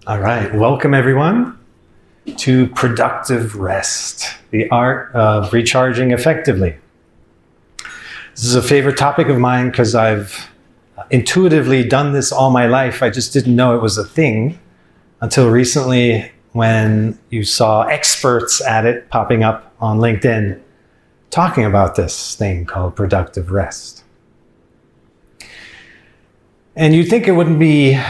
All right, welcome everyone to Productive Rest, the art of recharging effectively. This is a favorite topic of mine because I've intuitively done this all my life. I just didn't know it was a thing until recently when you saw experts at it popping up on LinkedIn talking about this thing called productive rest. And you'd think it wouldn't be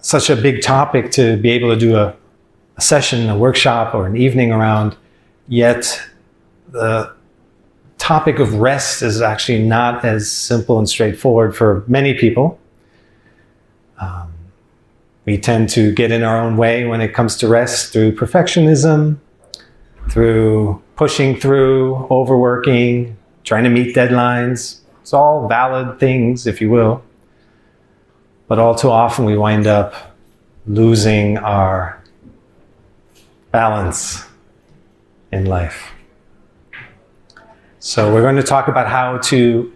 such a big topic to be able to do a session, a workshop, or an evening around, yet the topic of rest is actually not as simple and straightforward for many people. We tend to get in our own way when it comes to rest through perfectionism, through pushing through, overworking, trying to meet deadlines. It's all valid things, if you will. But all too often we wind up losing our balance in life. So we're going to talk about how to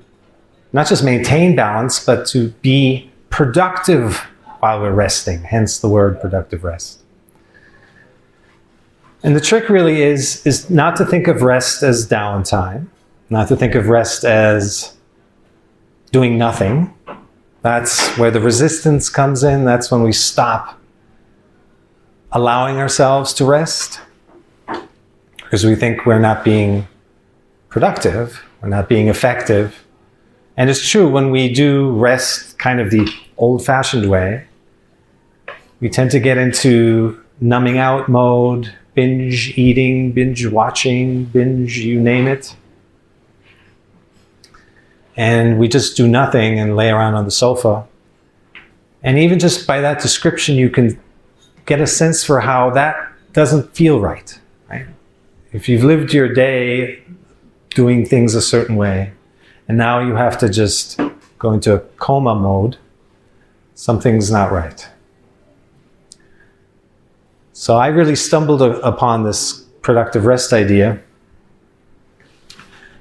not just maintain balance, but to be productive while we're resting, hence the word productive rest. And the trick really is not to think of rest as downtime, not to think of rest as doing nothing. That's where the resistance comes in. That's when we stop allowing ourselves to rest because we think we're not being productive, we're not being effective. And it's true, when we do rest kind of the old-fashioned way, we tend to get into numbing out mode, binge eating, binge watching, binge you name it. And we just do nothing and lay around on the sofa. And even just by that description, you can get a sense for how that doesn't feel right? If you've lived your day doing things a certain way, and now you have to just go into a coma mode, something's not right. So I really stumbled upon this productive rest idea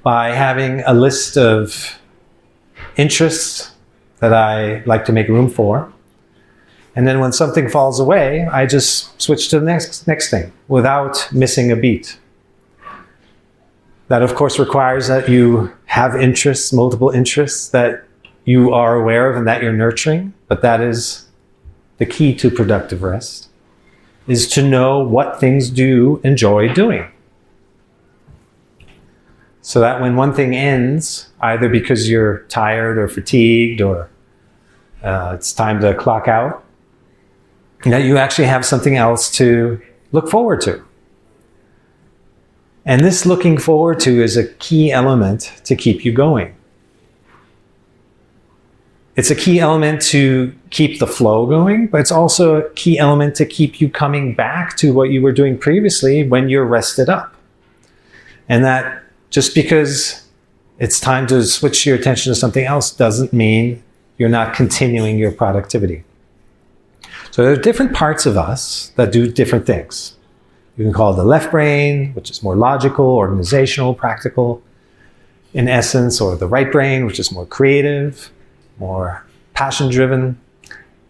by having a list of interests that I like to make room for. And then when something falls away, I just switch to the next thing without missing a beat. That of course requires that you have interests, multiple interests that you are aware of and that you're nurturing. But that is the key to productive rest, is to know what things do you enjoy doing. So that when one thing ends, either because you're tired or fatigued or it's time to clock out, that you actually have something else to look forward to. And this looking forward to is a key element to keep you going. It's a key element to keep the flow going, but it's also a key element to keep you coming back to what you were doing previously when you're rested up. And that just because it's time to switch your attention to something else doesn't mean you're not continuing your productivity. So there are different parts of us that do different things. You can call it the left brain, which is more logical, organizational, practical in essence, or the right brain, which is more creative, more passion-driven.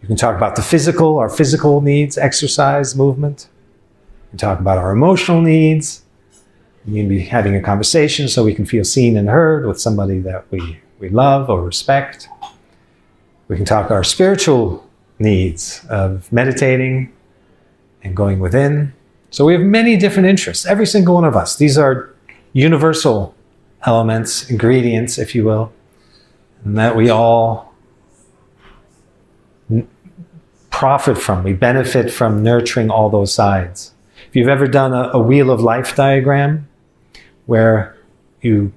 You can talk about the physical, our physical needs, exercise, movement. You can talk about our emotional needs. You can be having a conversation so we can feel seen and heard with somebody that we love or respect. We can talk our spiritual needs of meditating and going within. So we have many different interests, every single one of us. These are universal elements, ingredients, if you will, and that we all profit from. We benefit from nurturing all those sides. If you've ever done a wheel of life diagram, where you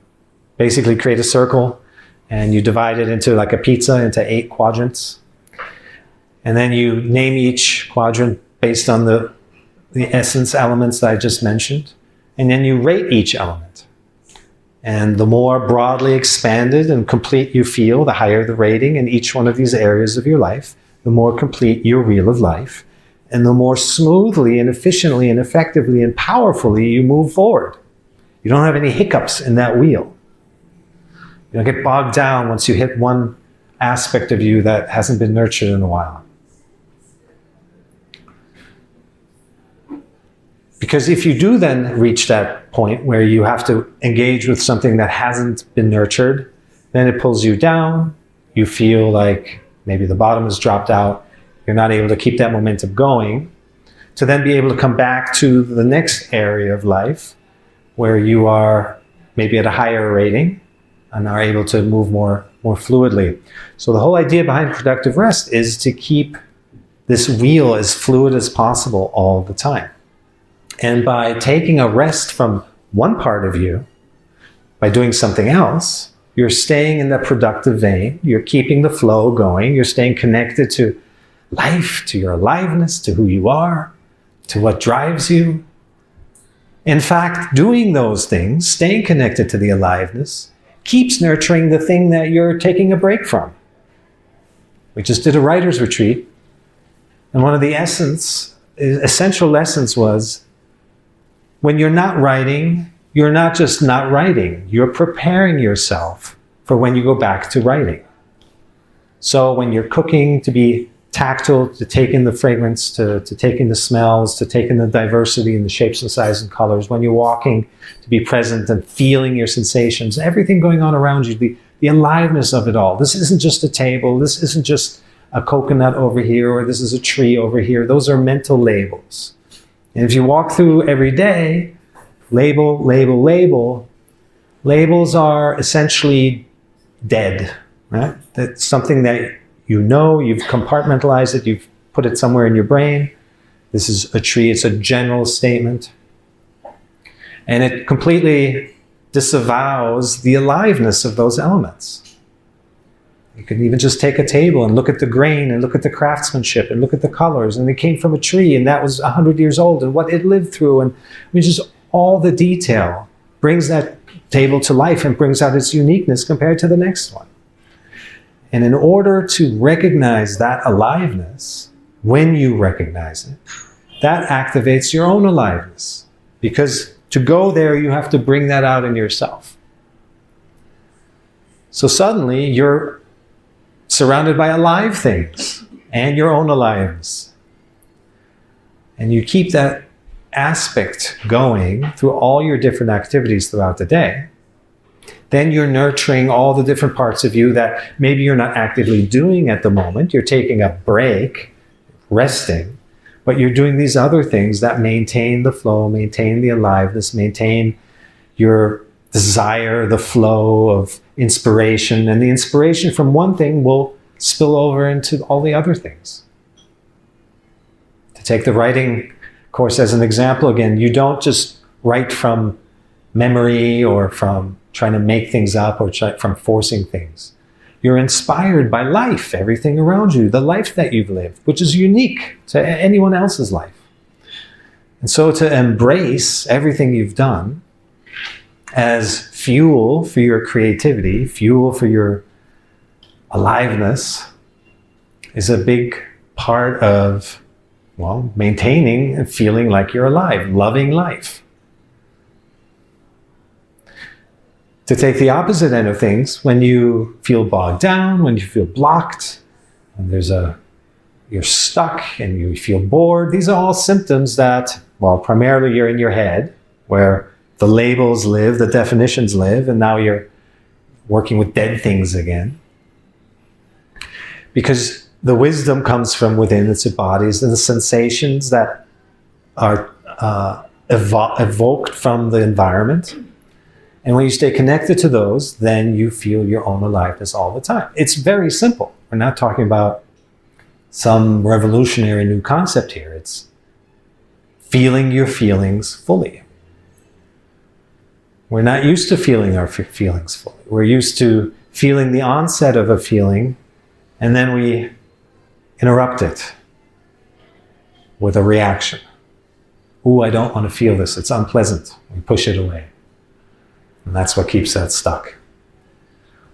basically create a circle and you divide it into like a pizza into 8 quadrants. And then you name each quadrant based on the essence elements that I just mentioned. And then you rate each element. And the more broadly expanded and complete you feel, the higher the rating in each one of these areas of your life, the more complete your wheel of life, and the more smoothly and efficiently and effectively and powerfully you move forward. You don't have any hiccups in that wheel. You don't get bogged down once you hit one aspect of you that hasn't been nurtured in a while. Because if you do then reach that point where you have to engage with something that hasn't been nurtured, then it pulls you down. You feel like maybe the bottom has dropped out. You're not able to keep that momentum going, to then be able to come back to the next area of life where you are maybe at a higher rating and are able to move more fluidly. So the whole idea behind productive rest is to keep this wheel as fluid as possible all the time. And by taking a rest from one part of you, by doing something else, you're staying in that productive vein, you're keeping the flow going, you're staying connected to life, to your aliveness, to who you are, to what drives you. In fact, doing those things, staying connected to the aliveness, keeps nurturing the thing that you're taking a break from. We just did a writer's retreat, and one of the essential lessons was, when you're not writing, you're not just not writing, you're preparing yourself for when you go back to writing. So when you're cooking, to be tactile, to take in the fragrance, to take in the smells, to take in the diversity and the shapes and sizes and colors. When you're walking, to be present and feeling your sensations, everything going on around you, the aliveness of it all. This isn't just a table, this isn't just a coconut over here, or this is a tree over here. Those are mental labels. And if you walk through every day, label, label, label, labels are essentially dead, right? That's something that you know, you've compartmentalized it, you've put it somewhere in your brain. This is a tree, it's a general statement. And it completely disavows the aliveness of those elements. You can even just take a table and look at the grain and look at the craftsmanship and look at the colors. And it came from a tree and that was 100 years old and what it lived through. And I mean, just all the detail brings that table to life and brings out its uniqueness compared to the next one. And in order to recognize that aliveness, when you recognize it, that activates your own aliveness. Because to go there, you have to bring that out in yourself. So suddenly you're surrounded by alive things and your own aliveness. And you keep that aspect going through all your different activities throughout the day. Then you're nurturing all the different parts of you that maybe you're not actively doing at the moment. You're taking a break, resting, but you're doing these other things that maintain the flow, maintain the aliveness, maintain your desire, the flow of inspiration. And the inspiration from one thing will spill over into all the other things. To take the writing course as an example again, you don't just write from memory or from trying to make things up or from forcing things. You're inspired by life, everything around you, the life that you've lived, which is unique to anyone else's life. And so to embrace everything you've done as fuel for your creativity, fuel for your aliveness, is a big part of, well, maintaining and feeling like you're alive, loving life. To take the opposite end of things, when you feel bogged down, when you feel blocked, and you're stuck and you feel bored, these are all symptoms that, well, primarily you're in your head, where the labels live, the definitions live, and now you're working with dead things again. Because the wisdom comes from within, it's embodies, and the sensations that are evoked from the environment. And when you stay connected to those, then you feel your own aliveness all the time. It's very simple. We're not talking about some revolutionary new concept here. It's feeling your feelings fully. We're not used to feeling our feelings fully. We're used to feeling the onset of a feeling, and then we interrupt it with a reaction. Ooh, I don't want to feel this. It's unpleasant. We push it away. And that's what keeps that stuck.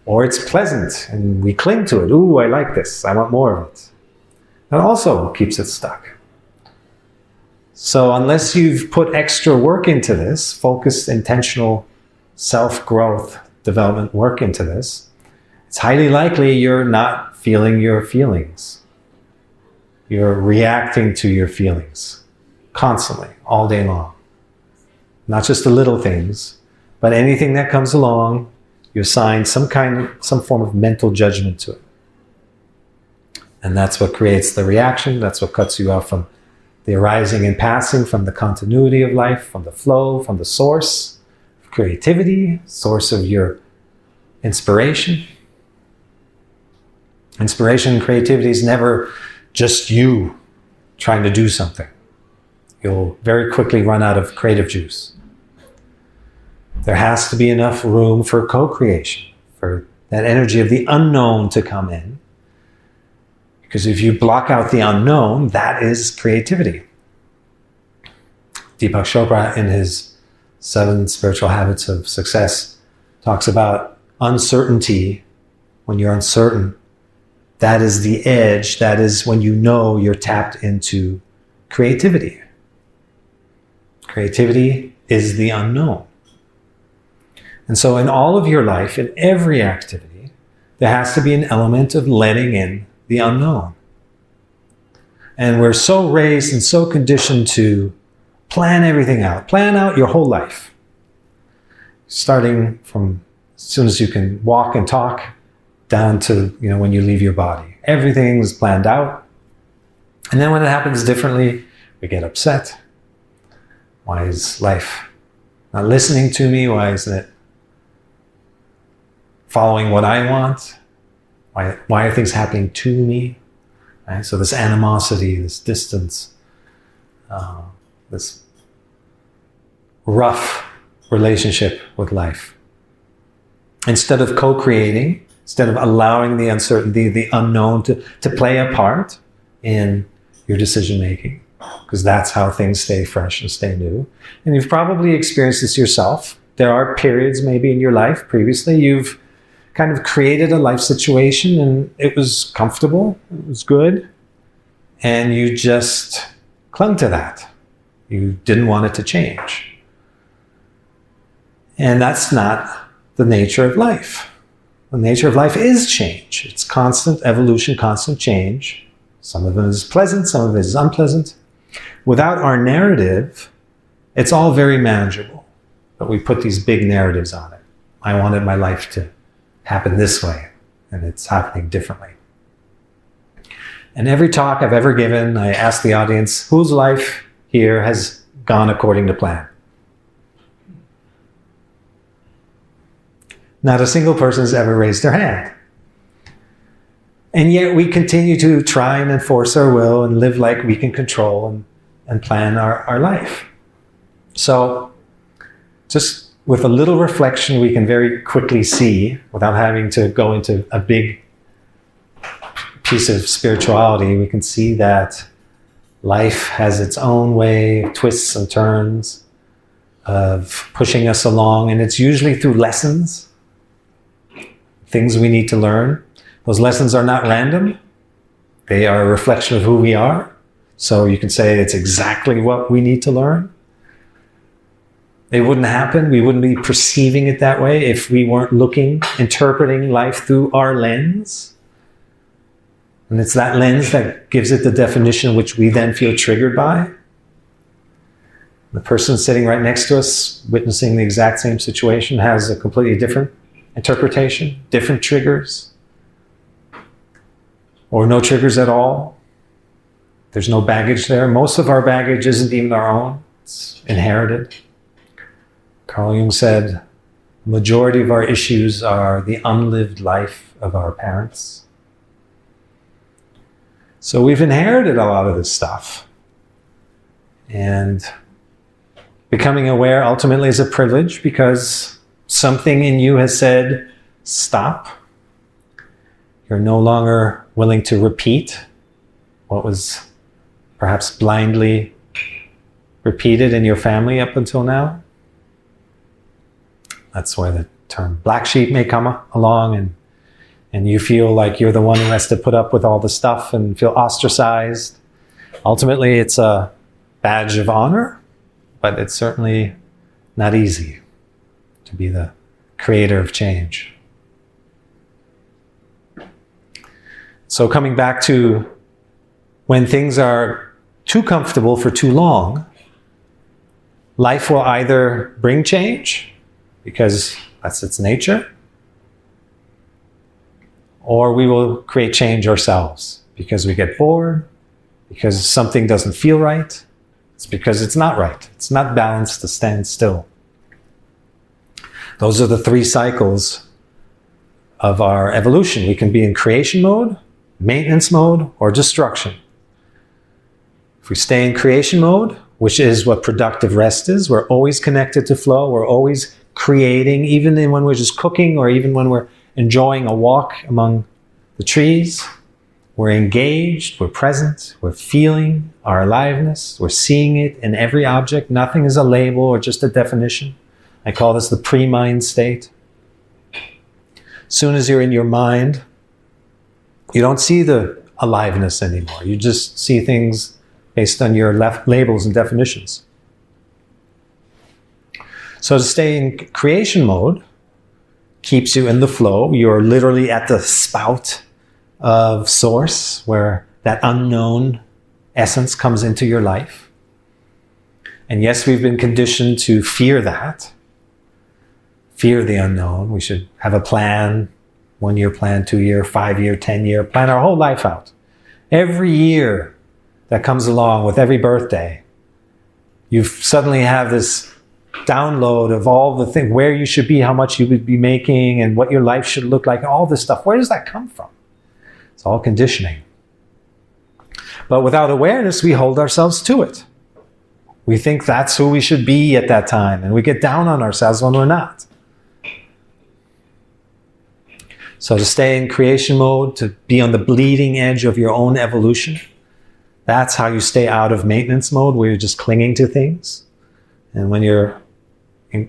Or it's pleasant and we cling to it. Ooh, I like this. I want more of it. That also keeps it stuck. So unless you've put extra work into this, focused, intentional self-growth, development work into this, it's highly likely you're not feeling your feelings. You're reacting to your feelings constantly, all day long. not just the little things, but anything that comes along, you assign some form of mental judgment to it. And that's what creates the reaction. That's what cuts you off from the arising and passing, from the continuity of life, from the flow, from the source of creativity, source of your inspiration. Inspiration and creativity is never just you trying to do something. You'll very quickly run out of creative juice. There has to be enough room for co-creation, for that energy of the unknown to come in. Because if you block out the unknown, that is creativity. Deepak Chopra, in his 7 Spiritual Habits of Success, talks about uncertainty. When you're uncertain, that is the edge. That is when you know you're tapped into creativity. Creativity is the unknown. And so in all of your life, in every activity, there has to be an element of letting in the unknown. And we're so raised and so conditioned to plan everything out. Plan out your whole life. Starting from as soon as you can walk and talk, down to when you leave your body. Everything is planned out. And then when it happens differently, we get upset. Why is life not listening to me? Why isn't it following what I want? Why are things happening to me? Right? So this animosity, this distance, this rough relationship with life. Instead of co-creating, instead of allowing the uncertainty, the unknown to play a part in your decision-making, because that's how things stay fresh and stay new. And you've probably experienced this yourself. There are periods maybe in your life previously you've kind of created a life situation and it was comfortable, it was good, and you just clung to that. You didn't want it to change. And that's not the nature of life. The nature of life is change. It's constant evolution, constant change. Some of it is pleasant, some of it is unpleasant. Without our narrative, it's all very manageable. But we put these big narratives on it. I wanted my life to happen this way, and it's happening differently. And every talk I've ever given, I ask the audience, whose life here has gone according to plan? Not a single person has ever raised their hand. And yet we continue to try and enforce our will and live like we can control and plan our life. So just with a little reflection, we can very quickly see, without having to go into a big piece of spirituality, we can see that life has its own way of twists and turns of pushing us along. And it's usually through lessons, things we need to learn. Those lessons are not random. They are a reflection of who we are. So you can say it's exactly what we need to learn. It wouldn't happen. We wouldn't be perceiving it that way if we weren't interpreting life through our lens. And it's that lens that gives it the definition which we then feel triggered by. The person sitting right next to us, witnessing the exact same situation, has a completely different interpretation, different triggers, or no triggers at all. There's no baggage there. Most of our baggage isn't even our own. It's inherited. Carl Jung said, the majority of our issues are the unlived life of our parents. So we've inherited a lot of this stuff. And becoming aware ultimately is a privilege because something in you has said, stop. You're no longer willing to repeat what was perhaps blindly repeated in your family up until now. That's where the term black sheep may come along, and you feel like you're the one who has to put up with all the stuff and feel ostracized. Ultimately, it's a badge of honor, but it's certainly not easy to be the creator of change. So coming back to when things are too comfortable for too long, life will either bring change, because that's its nature, or we will create change ourselves because we get bored, because something doesn't feel right. It's because it's not right. It's not balanced to stand still. Those are the 3 cycles of our evolution. We can be in creation mode, maintenance mode, or destruction. If we stay in creation mode, which is what productive rest is, we're always connected to flow, we're always creating, even when we're just cooking or even when we're enjoying a walk among the trees. We're engaged, we're present, we're feeling our aliveness, we're seeing it in every object. Nothing is a label or just a definition. I call this the pre-mind state. As soon as you're in your mind, you don't see the aliveness anymore. You just see things based on your labels and definitions. So to stay in creation mode keeps you in the flow. You're literally at the spout of source, where that unknown essence comes into your life. And yes, we've been conditioned to fear that. Fear the unknown. We should have a plan, 1-year plan, 2-year, 5-year, 10-year, plan our whole life out. Every year that comes along with every birthday, you suddenly have this download of all the things, where you should be, how much you would be making, and what your life should look like, all this stuff. Where does that come from? It's all conditioning. But without awareness, we hold ourselves to it. We think that's who we should be at that time, and we get down on ourselves when we're not. So to stay in creation mode, to be on the bleeding edge of your own evolution, that's how you stay out of maintenance mode, where you're just clinging to things. And when you're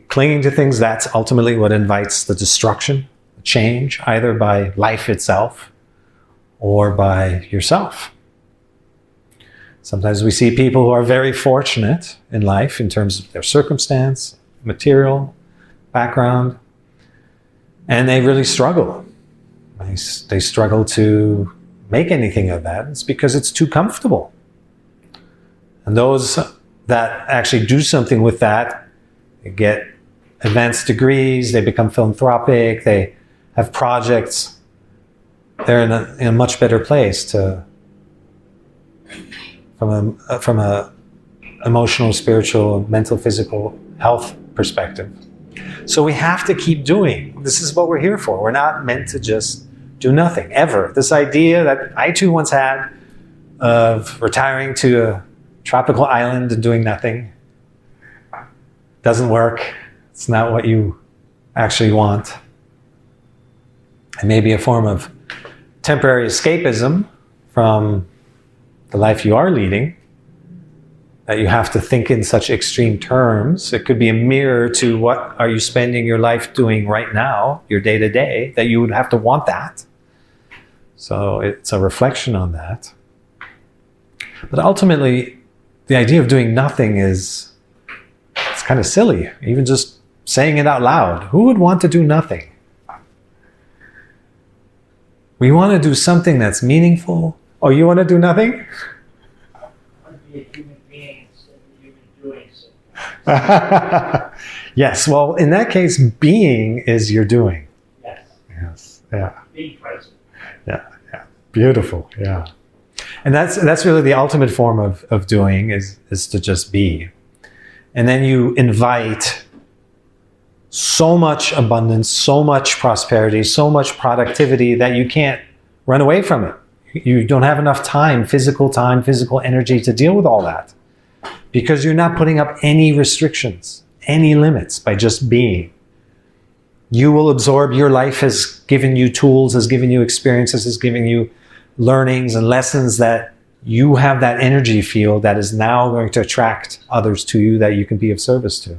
clinging to things, that's ultimately what invites the destruction, the change, either by life itself or by yourself. Sometimes we see people who are very fortunate in life in terms of their circumstance, material, background, and they really struggle. They struggle to make anything of that. It's because it's too comfortable. And those that actually do something with that, they get advanced degrees, they become philanthropic, they have projects. They're in a much better place from a emotional, spiritual, mental, physical health perspective. So we have to keep doing. This is what we're here for. We're not meant to just do nothing, ever. This idea that I too once had of retiring to a tropical island and doing nothing doesn't work. It's not what you actually want. It may be a form of temporary escapism from the life you are leading, that you have to think in such extreme terms. It could be a mirror to what are you spending your life doing right now, your day-to-day, that you would have to want that. So it's a reflection on that. But ultimately, the idea of doing nothing it's kind of silly, even just saying it out loud. Who would want to do nothing? We want to do something that's meaningful. Oh, you want to do nothing? I want to be a human being instead of a human doing something. Yes, well, in that case, being is your doing. Yes. Yes, yeah. Being present. Yeah. Beautiful, yeah. And that's really the ultimate form of doing is to just be. And then you invite so much abundance, so much prosperity, so much productivity that you can't run away from it. You don't have enough time, physical energy to deal with all that. Because you're not putting up any restrictions, any limits by just being. You will absorb, your life has given you tools, has given you experiences, has given you learnings and lessons that you have that energy field that is now going to attract others to you that you can be of service to.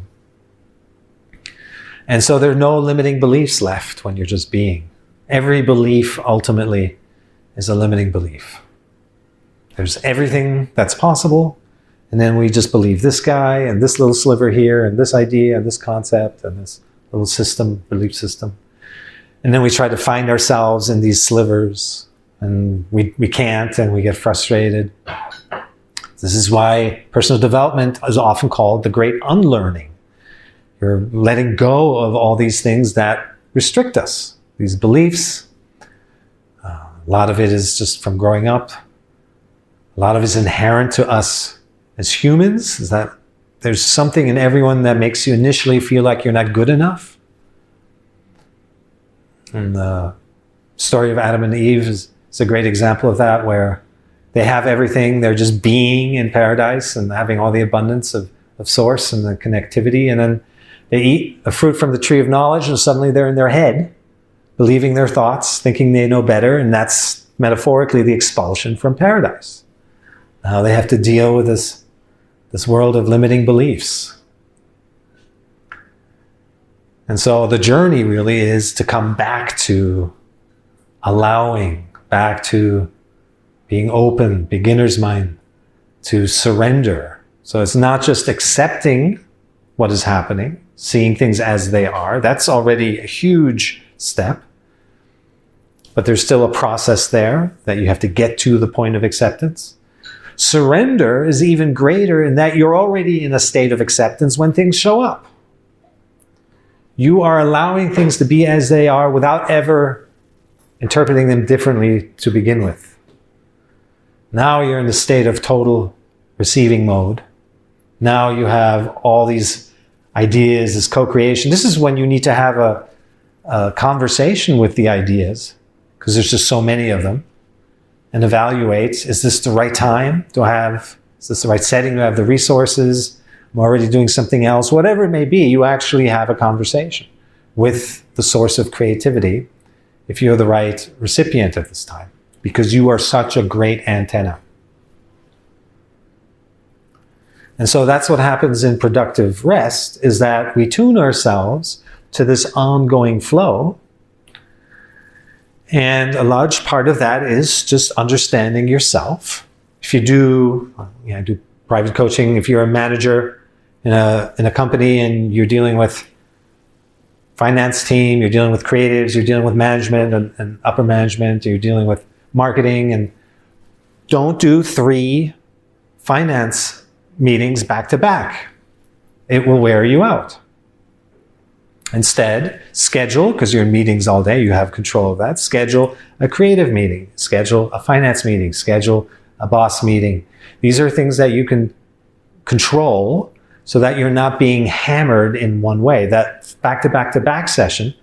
And so there are no limiting beliefs left when you're just being. Every belief ultimately is a limiting belief. There's everything that's possible, and then we just believe this guy and this little sliver here and this idea and this concept and this little system, belief system. And then we try to find ourselves in these slivers, and we can't, and we get frustrated. It's This is why personal development is often called the great unlearning. You're letting go of all these things that restrict us, these beliefs. A lot of it is just from growing up. A lot of it is inherent to us as humans, is that there's something in everyone that makes you initially feel like you're not good enough. And the story of Adam and Eve is a great example of that, where they have everything, they're just being in paradise and having all the abundance of source and the connectivity, and then they eat a fruit from the tree of knowledge and suddenly they're in their head, believing their thoughts, thinking they know better, and that's metaphorically the expulsion from paradise. Now they have to deal with this world of limiting beliefs. And so the journey really is to come back to allowing, back to being open, beginner's mind, to surrender. So it's not just accepting what is happening, seeing things as they are. That's already a huge step. But there's still a process there that you have to get to the point of acceptance. Surrender is even greater in that you're already in a state of acceptance when things show up. You are allowing things to be as they are without ever interpreting them differently to begin with. Now you're in the state of total receiving mode. Now you have all these ideas, this co-creation. This is when you need to have a conversation with the ideas, because there's just so many of them, and evaluate, is this the right time? Is this the right setting? Do I have the resources? I'm already doing something else. Whatever it may be, you actually have a conversation with the source of creativity if you're the right recipient at this time, because you are such a great antenna. And so that's what happens in productive rest, is that we tune ourselves to this ongoing flow. And a large part of that is just understanding yourself. If you do private coaching, if you're a manager in a company and you're dealing with finance team, you're dealing with creatives, you're dealing with management and upper management, you're dealing with marketing, and don't do 3 finance meetings back to back. It will wear you out. Instead, schedule, because you're in meetings all day, you have control of that. Schedule a creative meeting, schedule a finance meeting, schedule a boss meeting. These are things that you can control so that you're not being hammered in one way. That back to back to back session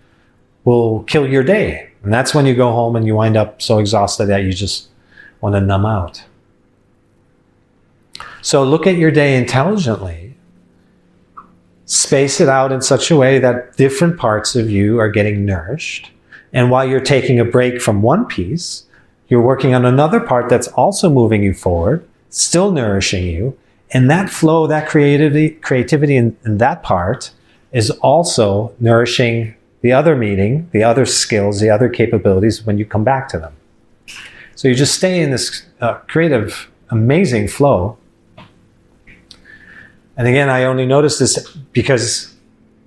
will kill your day. And that's when you go home and you wind up so exhausted that you just want to numb out. So look at your day intelligently. Space it out in such a way that different parts of you are getting nourished. And while you're taking a break from one piece, you're working on another part that's also moving you forward, still nourishing you. And that flow, that creativity in that part is also nourishing the other meeting, the other skills, the other capabilities when you come back to them. So you just stay in this creative, amazing flow. And again, I only noticed this because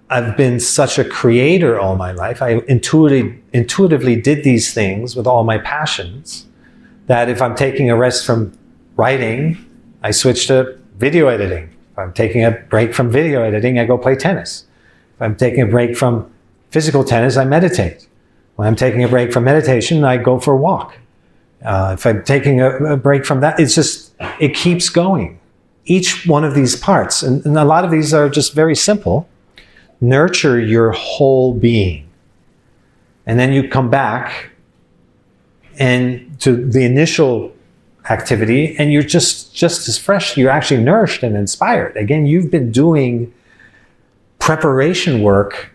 I've been such a creator all my life. I intuitively did these things with all my passions, that if I'm taking a rest from writing, I switch to video editing. If I'm taking a break from video editing, I go play tennis. If I'm taking a break from physical tennis, I meditate. When I'm taking a break from meditation, I go for a walk. If I'm taking a break from that, it keeps going. Each one of these parts, and a lot of these are just very simple, nurture your whole being. And then you come back and to the initial activity, and you're just as fresh. You're actually nourished and inspired. Again, you've been doing preparation work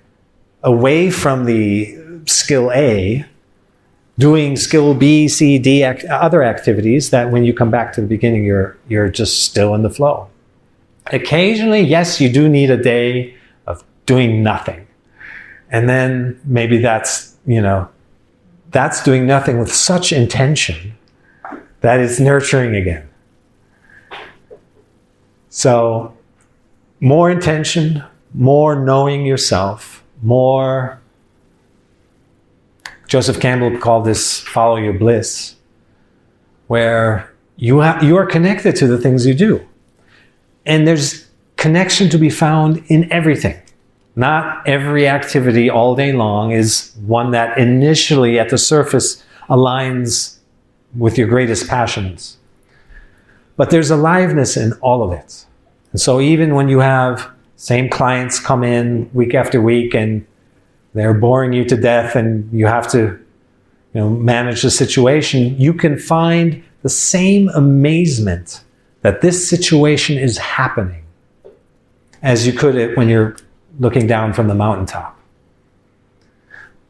away from the skill A, doing skill B, C, D, other activities that when you come back to the beginning, you're just still in the flow. Occasionally, yes, you do need a day of doing nothing. And then maybe that's doing nothing with such intention that it's nurturing again. So more intention, more knowing yourself, more. Joseph Campbell called this follow your bliss, where you are connected to the things you do. And there's connection to be found in everything. Not every activity all day long is one that initially at the surface aligns with your greatest passions. But there's aliveness in all of it. And so even when you have same clients come in week after week and they're boring you to death and you have to manage the situation, you can find the same amazement that this situation is happening as you could when you're looking down from the mountaintop.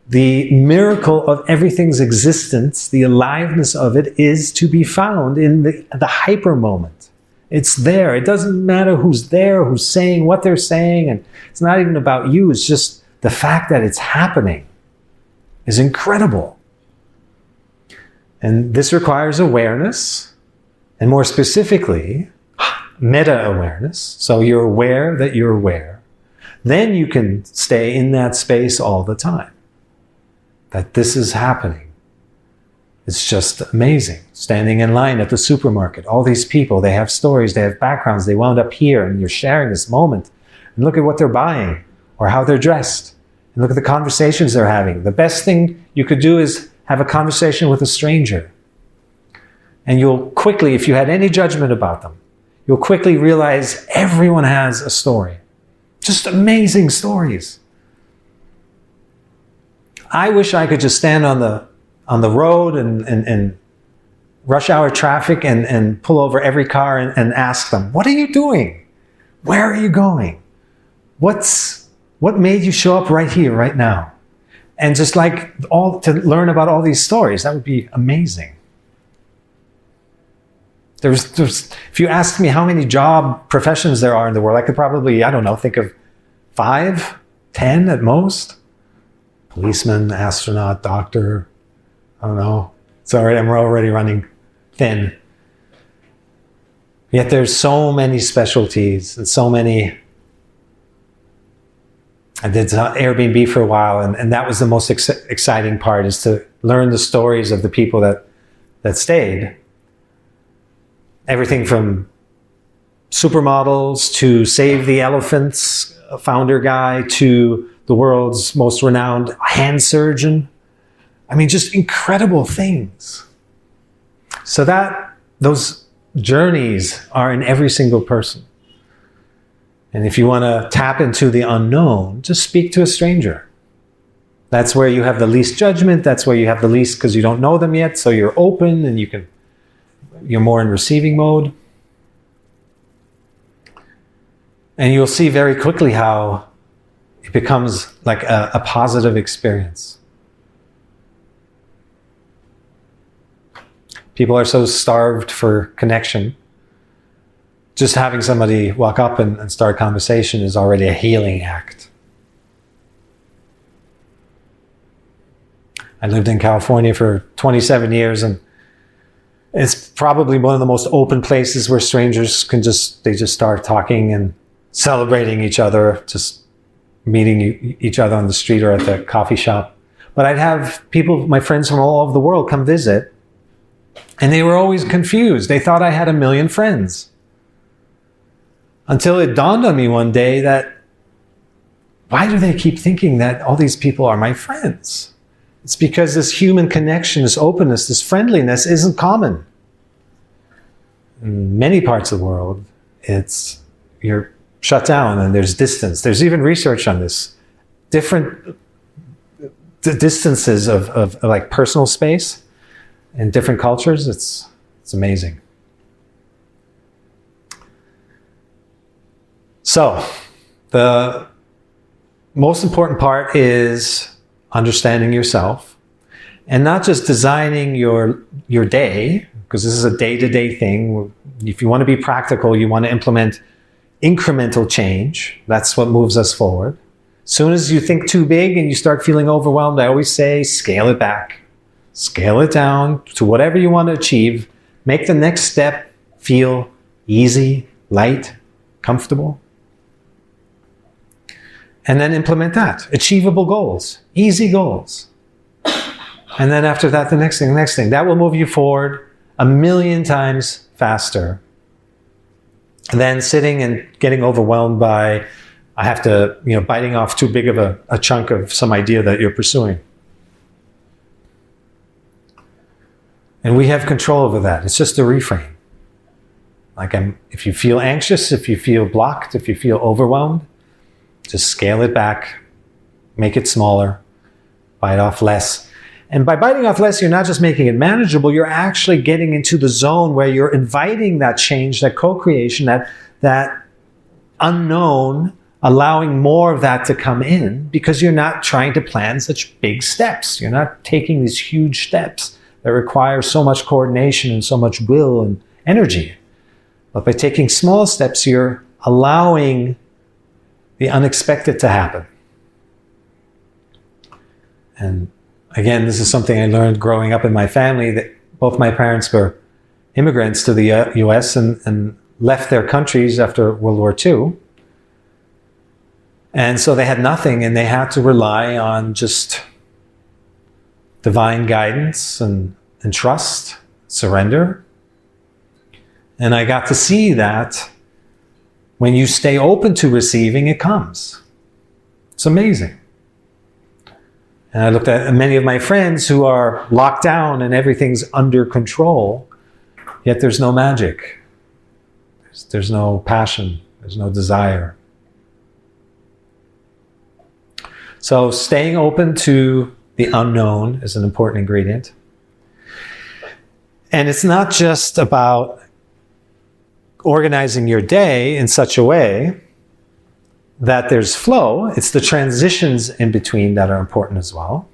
The miracle of everything's existence, the aliveness of it, is to be found in the hyper moment. It's there. It doesn't matter who's there, who's saying what they're saying, and it's not even about you. It's just the fact that it's happening is incredible. And this requires awareness, and more specifically, meta-awareness. So you're aware that you're aware. Then you can stay in that space all the time. That this is happening. It's just amazing. Standing in line at the supermarket, all these people, they have stories, they have backgrounds, they wound up here, and you're sharing this moment. And look at what they're buying, or how they're dressed. And look at the conversations they're having. The best thing you could do is have a conversation with a stranger. And you'll quickly, if you had any judgment about them, you'll quickly realize everyone has a story. Just amazing stories. I wish I could just stand on the road and rush hour traffic and pull over every car and ask them, what are you doing? Where are you going? What made you show up right here, right now? And just to learn about all these stories, that would be amazing. If you asked me how many job professions there are in the world, I could probably, think of 5, 10 at most. Policeman, astronaut, doctor, I don't know. Sorry, I'm already running thin. Yet there's so many specialties and so many. I did Airbnb for a while, and that was the most exciting part, is to learn the stories of the people that stayed. Everything from supermodels to Save the Elephants, a founder guy, to the world's most renowned hand surgeon. I mean, just incredible things. So those journeys are in every single person. And if you want to tap into the unknown, just speak to a stranger. That's where you have the least judgment. That's where you have the least, because you don't know them yet. So you're open and you're more in receiving mode. And you'll see very quickly how it becomes like a positive experience. People are so starved for connection. Just having somebody walk up and start a conversation is already a healing act. I lived in California for 27 years, and it's probably one of the most open places where strangers can just start talking and celebrating each other, just meeting each other on the street or at the coffee shop. But I'd have people, my friends from all over the world, come visit, and they were always confused. They thought I had a million friends. Until it dawned on me one day that, why do they keep thinking that all these people are my friends? It's because this human connection, this openness, this friendliness isn't common. In many parts of the world, you're shut down and there's distance. There's even research on this. Different distances of like personal space in different cultures. It's amazing. So, the most important part is understanding yourself, and not just designing your day, because this is a day-to-day thing. If you want to be practical, you want to implement incremental change. That's what moves us forward. As soon as you think too big and you start feeling overwhelmed, I always say, scale it back. Scale it down to whatever you want to achieve. Make the next step feel easy, light, comfortable. And then implement that. Achievable goals, easy goals. And then after that, the next thing. That will move you forward 1,000,000 times faster than sitting and getting overwhelmed by, I have to, biting off too big of a chunk of some idea that you're pursuing. And we have control over that. It's just a reframe. If you feel anxious, if you feel blocked, if you feel overwhelmed, just scale it back, make it smaller, bite off less. And by biting off less, you're not just making it manageable, you're actually getting into the zone where you're inviting that change, that co-creation, that unknown, allowing more of that to come in, because you're not trying to plan such big steps. You're not taking these huge steps that require so much coordination and so much will and energy. But by taking small steps, you're allowing the unexpected to happen. And again, this is something I learned growing up in my family, that both my parents were immigrants to the US and left their countries after World War II. And so they had nothing, and they had to rely on just divine guidance and trust, surrender. And I got to see that when you stay open to receiving, it comes. It's amazing. And I looked at many of my friends who are locked down and everything's under control, yet there's no magic. There's no passion. There's no desire. So staying open to the unknown is an important ingredient. And it's not just about organizing your day in such a way that there's flow. It's the transitions in between that are important as well.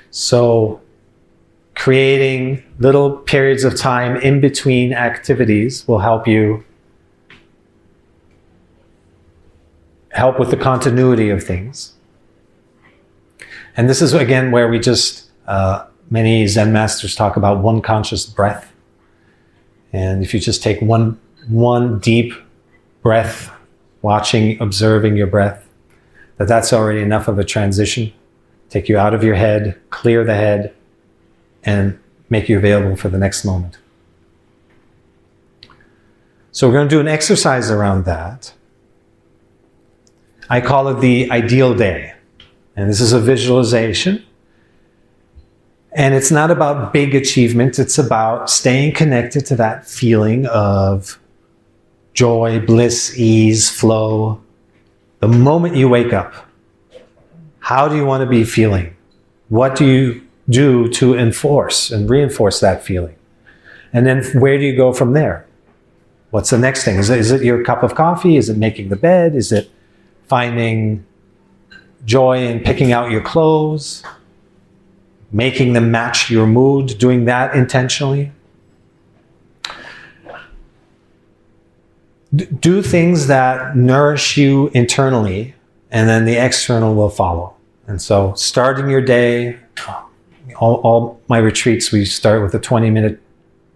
So creating little periods of time in between activities will help with the continuity of things. And this is, again, where we just, many Zen masters talk about one conscious breath. And if you just take one deep breath, watching, observing your breath, that's already enough of a transition. Take you out of your head, clear the head, and make you available for the next moment. So we're going to do an exercise around that. I call it the ideal day. And this is a visualization. And it's not about big achievements. It's about staying connected to that feeling of joy, bliss, ease, flow. The moment you wake up, how do you want to be feeling? What do you do to enforce and reinforce that feeling? And then where do you go from there? What's the next thing? Is it your cup of coffee? Is it making the bed? Is it finding joy in picking out your clothes? Making them match your mood, doing that intentionally. Do things that nourish you internally, and then the external will follow. And so starting your day, all my retreats, we start with a 20-minute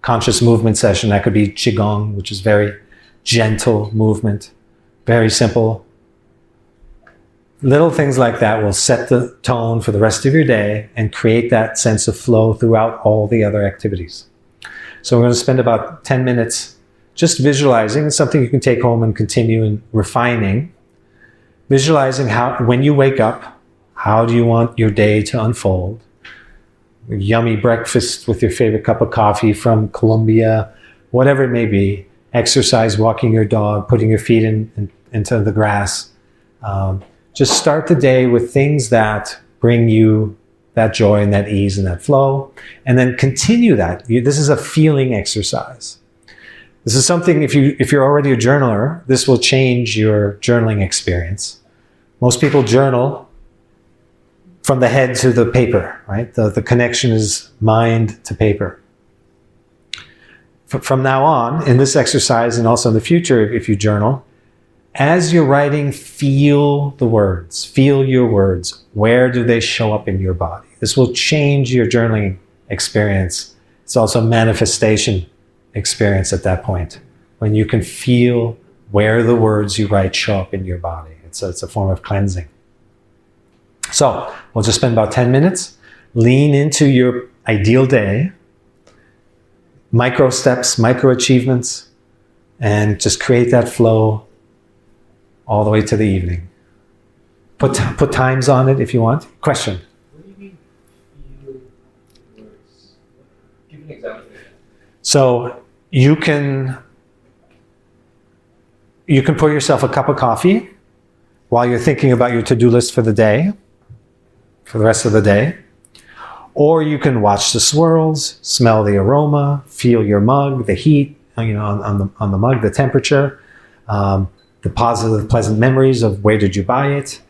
conscious movement session. That could be Qigong, which is very gentle movement, very simple. Little things like that will set the tone for the rest of your day and create that sense of flow throughout all the other activities. So we're going to spend about 10 minutes just visualizing. It's something you can take home and continue in refining. Visualizing how, when you wake up, how do you want your day to unfold? A yummy breakfast with your favorite cup of coffee from Colombia, whatever it may be. Exercise, walking your dog, putting your feet into the grass. Just start the day with things that bring you that joy and that ease and that flow, and then continue that. This is a feeling exercise. This is something, if you're already a journaler, this will change your journaling experience. Most people journal from the head to the paper, right? The connection is mind to paper. From now on, in this exercise and also in the future, if you journal, as you're writing, feel the words, feel your words. Where do they show up in your body? This will change your journaling experience. It's also a manifestation experience at that point, when you can feel where the words you write show up in your body. It's a form of cleansing. So we'll just spend about 10 minutes. Lean into your ideal day. micro steps, micro achievements, and just create that flow all the way to the evening. Put times on it if you want. Question. What do you mean feel words? Give an example. So you can pour yourself a cup of coffee while you're thinking about your to-do list for the day, for the rest of the day. Or you can watch the swirls, smell the aroma, feel your mug, the heat, on the mug, the temperature, the positive, pleasant memories of where did you buy it.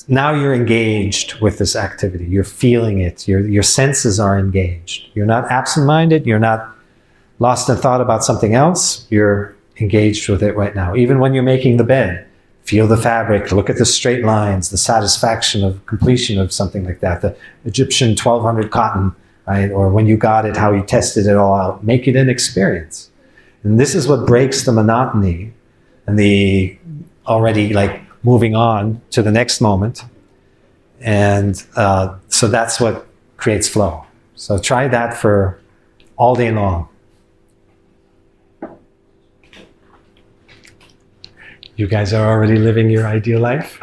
Now you're engaged with this activity. You're feeling it. Your senses are engaged. You're not absent-minded. You're not lost in thought about something else. You're engaged with it right now. Even when you're making the bed, feel the fabric, look at the straight lines, the satisfaction of completion of something like that, the Egyptian 1200 cotton, right? Or when you got it, how you tested it all out. Make it an experience. And this is what breaks the monotony and the already like moving on to the next moment. And so that's what creates flow. So try that for all day long. You guys are already living your ideal life?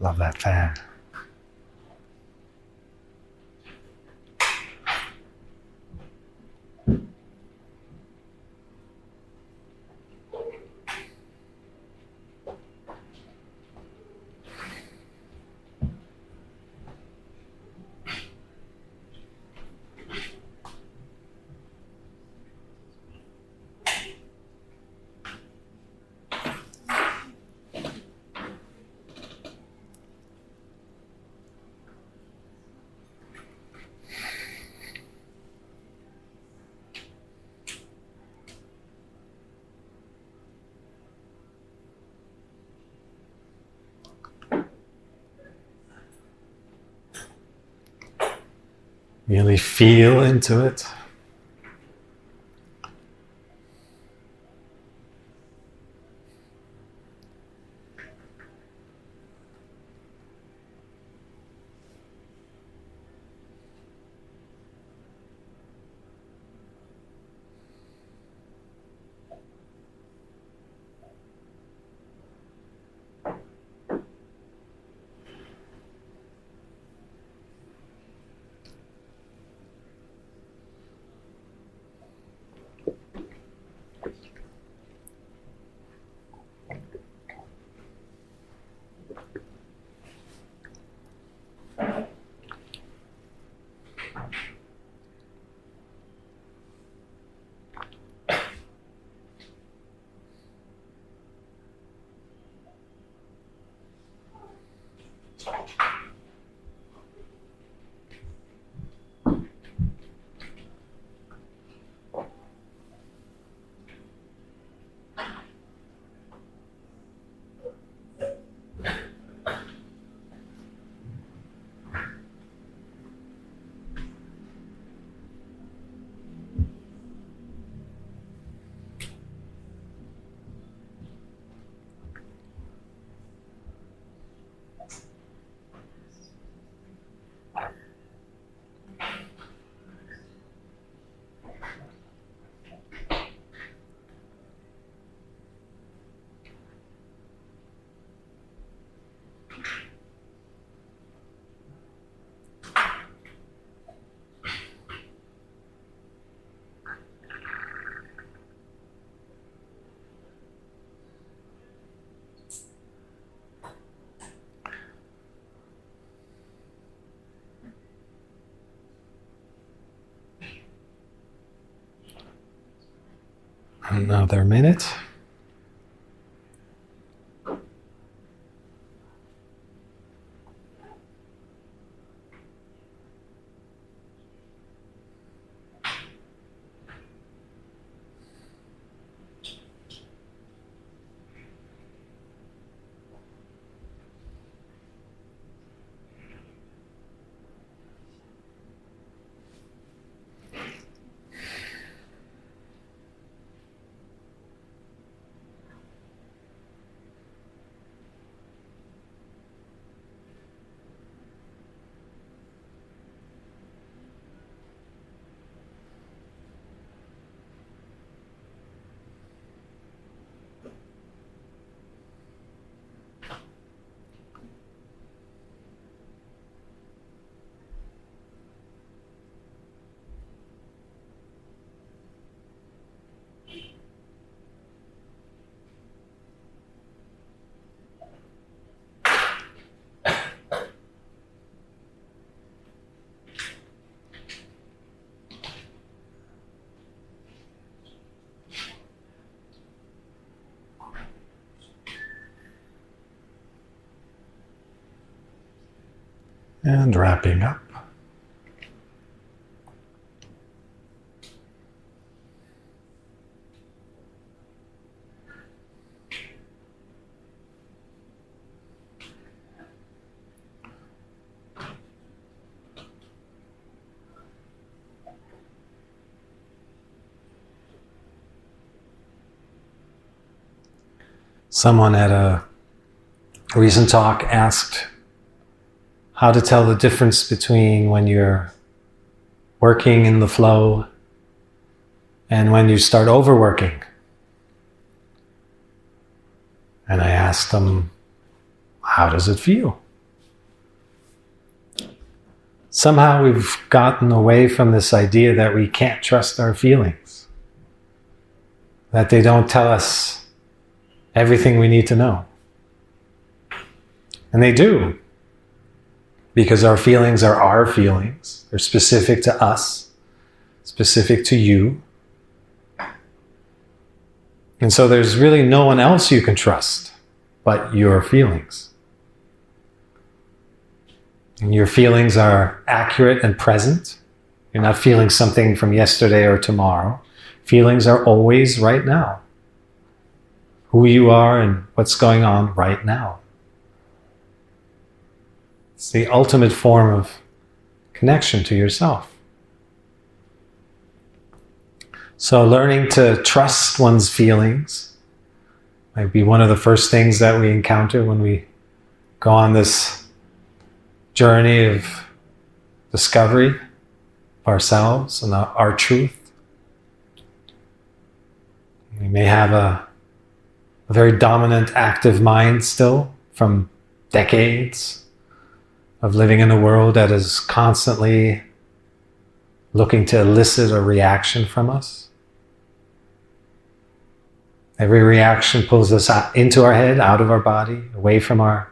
Love that fan. Really feel into it. Another minute. And wrapping up. Someone at a recent talk asked how to tell the difference between when you're working in the flow and when you start overworking. And I asked them, how does it feel? Somehow we've gotten away from this idea that we can't trust our feelings, that they don't tell us everything we need to know. And they do, because our feelings are our feelings. They're specific to us, specific to you. And so there's really no one else you can trust but your feelings. And your feelings are accurate and present. You're not feeling something from yesterday or tomorrow. Feelings are always right now. Who you are and what's going on right now. It's the ultimate form of connection to yourself. So learning to trust one's feelings might be one of the first things that we encounter when we go on this journey of discovery of ourselves and our truth. We may have a very dominant, active mind still from decades of living in a world that is constantly looking to elicit a reaction from us. Every reaction pulls us into our head, out of our body, away from our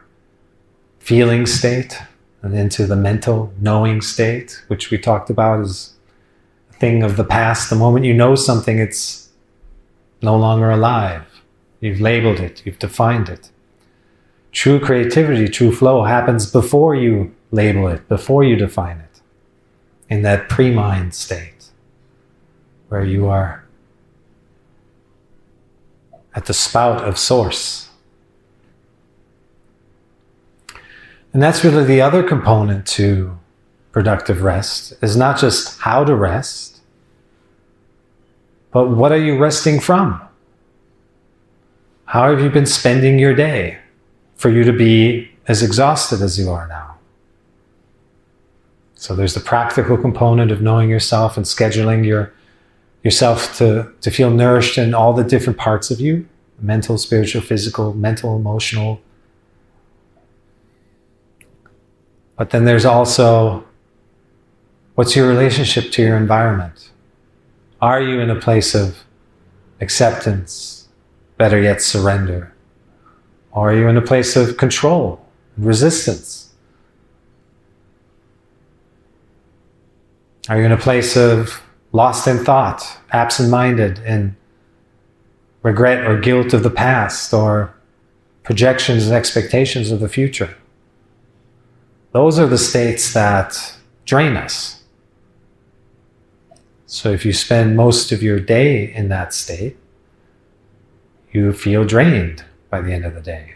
feeling state, and into the mental knowing state, which we talked about as a thing of the past. The moment you know something, it's no longer alive. You've labeled it, you've defined it. True creativity, true flow happens before you label it, before you define it, in that pre-mind state, where you are at the spout of source. And that's really the other component to productive rest, is not just how to rest, but what are you resting from? How have you been spending your day for you to be as exhausted as you are now? So there's the practical component of knowing yourself and scheduling yourself to feel nourished in all the different parts of you, mental, spiritual, physical, mental, emotional. But then there's also, what's your relationship to your environment? Are you in a place of acceptance? Better yet, surrender? Or are you in a place of control, resistance? Are you in a place of lost in thought, absent-minded in regret or guilt of the past, or projections and expectations of the future? Those are the states that drain us. So if you spend most of your day in that state, you feel drained by the end of the day.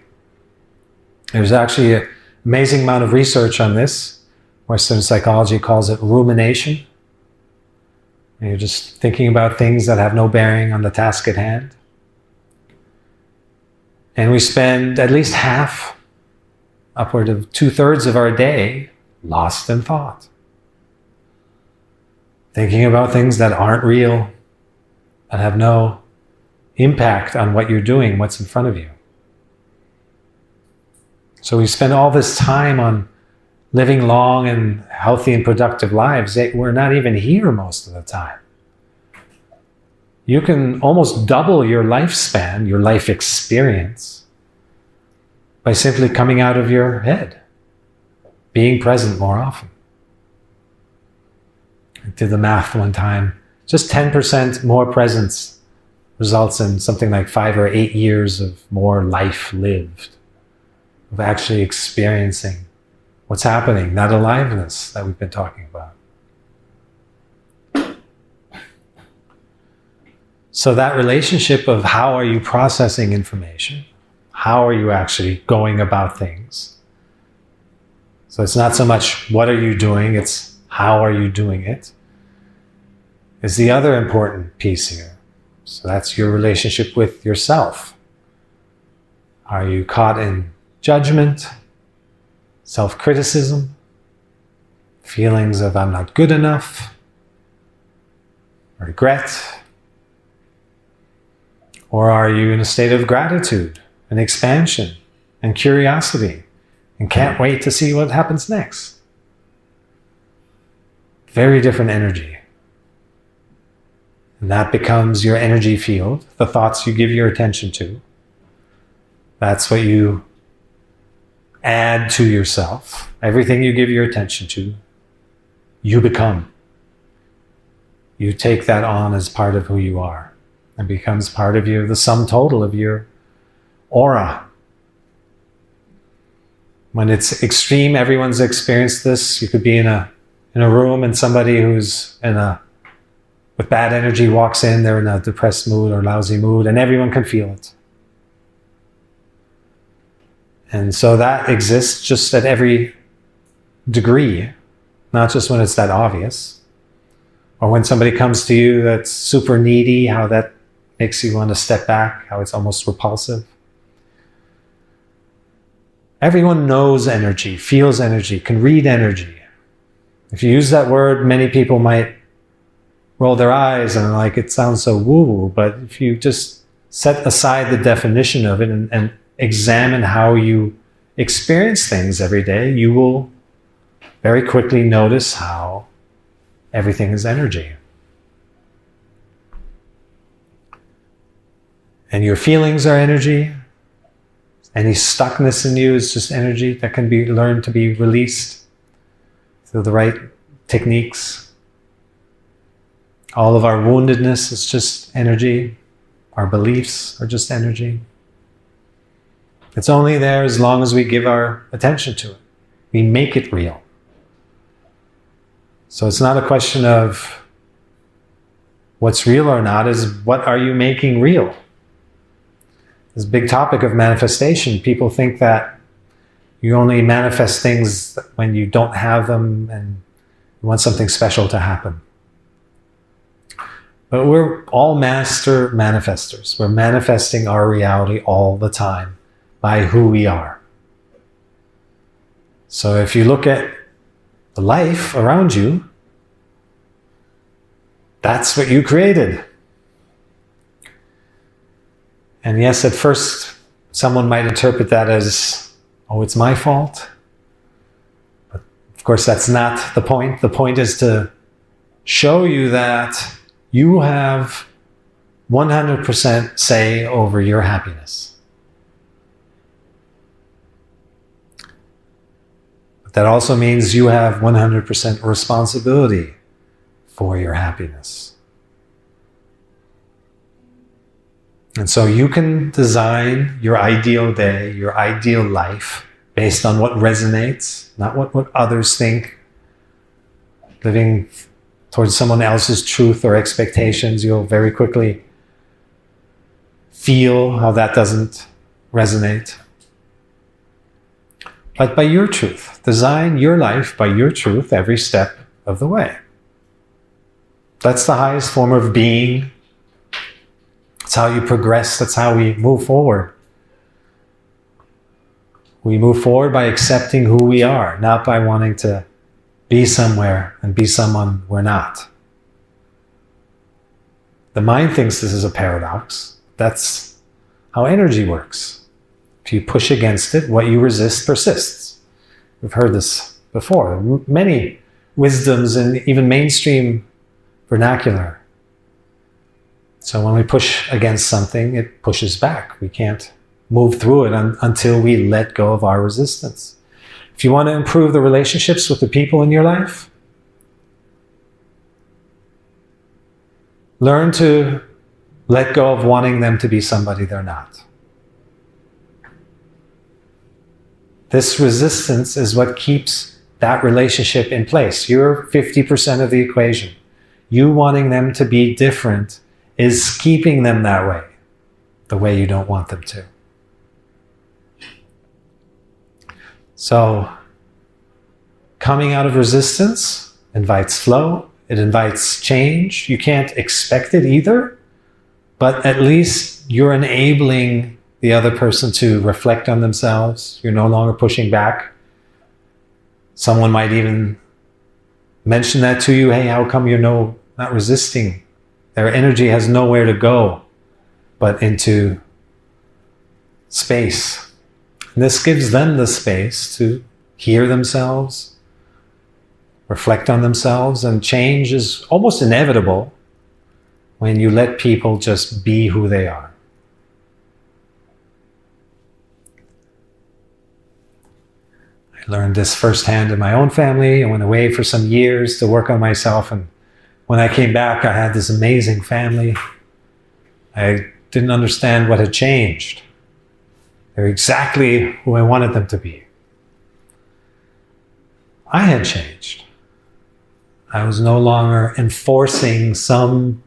There's actually an amazing amount of research on this. Western psychology calls it rumination. And you're just thinking about things that have no bearing on the task at hand. And we spend at least half, upward of 2/3 of our day, lost in thought. Thinking about things that aren't real, that have no impact on what you're doing, what's in front of you. So we spend all this time on living long and healthy and productive lives, yet we're not even here most of the time. You can almost double your lifespan, your life experience, by simply coming out of your head, being present more often. I did the math one time. Just 10% more presence results in something like 5 or 8 years of more life lived, of actually experiencing What's happening? That aliveness that we've been talking about. So that relationship of how are you processing information? How are you actually going about things? So it's not so much what are you doing, it's how are you doing it, is the other important piece here. So that's your relationship with yourself. Are you caught in judgment, self-criticism, feelings of I'm not good enough, regret? Or are you in a state of gratitude and expansion and curiosity and can't wait to see what happens next? Very different energy. And that becomes your energy field, the thoughts you give your attention to. That's what you add to yourself. Everything you give your attention to, you become. You take that on as part of who you are. And becomes part of you, the sum total of your aura. When it's extreme, everyone's experienced this. You could be in a room and somebody who's with bad energy walks in, they're in a depressed mood or lousy mood, and everyone can feel it. And so that exists just at every degree, not just when it's that obvious. Or when somebody comes to you that's super needy, how that makes you want to step back, how it's almost repulsive. Everyone knows energy, feels energy, can read energy. If you use that word, many people might roll their eyes and like, it sounds so woo-woo, but if you just set aside the definition of it and examine how you experience things every day, you will very quickly notice how everything is energy. And your feelings are energy. Any stuckness in you is just energy that can be learned to be released through the right techniques. All of our woundedness is just energy. Our beliefs are just energy. It's only there as long as we give our attention to it. We make it real. So it's not a question of what's real or not, is what are you making real? This big topic of manifestation, people think that you only manifest things when you don't have them and you want something special to happen. But we're all master manifestors. We're manifesting our reality all the time by who we are. So if you look at the life around you, that's what you created. And yes, at first, someone might interpret that as, oh, it's my fault. But of course, that's not the point. The point is to show you that you have 100% say over your happiness. But that also means you have 100% responsibility for your happiness. And so you can design your ideal day, your ideal life, based on what resonates, not what others think. Living towards someone else's truth or expectations, you'll very quickly feel how that doesn't resonate. But by your truth, design your life by your truth every step of the way. That's the highest form of being. That's how you progress. That's how we move forward. We move forward by accepting who we are, not by wanting to be somewhere and be someone we're not. The mind thinks this is a paradox. That's how energy works. If you push against it, what you resist persists. We've heard this before. Many wisdoms in even mainstream vernacular. So when we push against something, it pushes back. We can't move through it until we let go of our resistance. If you want to improve the relationships with the people in your life, learn to let go of wanting them to be somebody they're not. This resistance is what keeps that relationship in place. You're 50% of the equation. You wanting them to be different is keeping them that way, the way you don't want them to. So, coming out of resistance invites flow. It invites change. You can't expect it either, but at least you're enabling the other person to reflect on themselves. You're no longer pushing back. Someone might even mention that to you. Hey, how come you're not resisting? Their energy has nowhere to go but into space. And this gives them the space to hear themselves, reflect on themselves, and change is almost inevitable when you let people just be who they are. I learned this firsthand in my own family. I went away for some years to work on myself, and when I came back, I had this amazing family. I didn't understand what had changed. They're exactly who I wanted them to be. I had changed. I was no longer enforcing some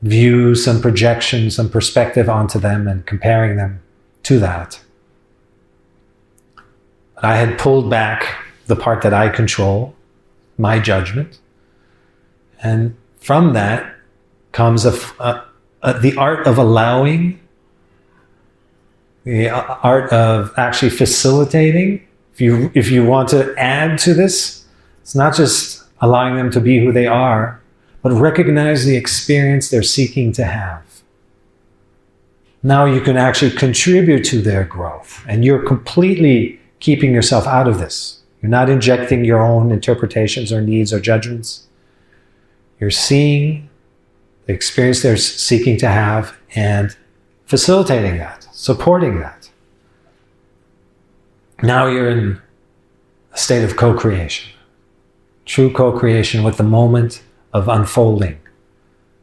view, some projection, some perspective onto them and comparing them to that. But I had pulled back the part that I control, my judgment. And from that comes the art of allowing, the art of actually facilitating. If you want to add to this, it's not just allowing them to be who they are, but recognize the experience they're seeking to have. Now you can actually contribute to their growth, and you're completely keeping yourself out of this. You're not injecting your own interpretations or needs or judgments. You're seeing the experience they're seeking to have and facilitating that, supporting that. Now you're in a state of co-creation, true co-creation with the moment of unfolding,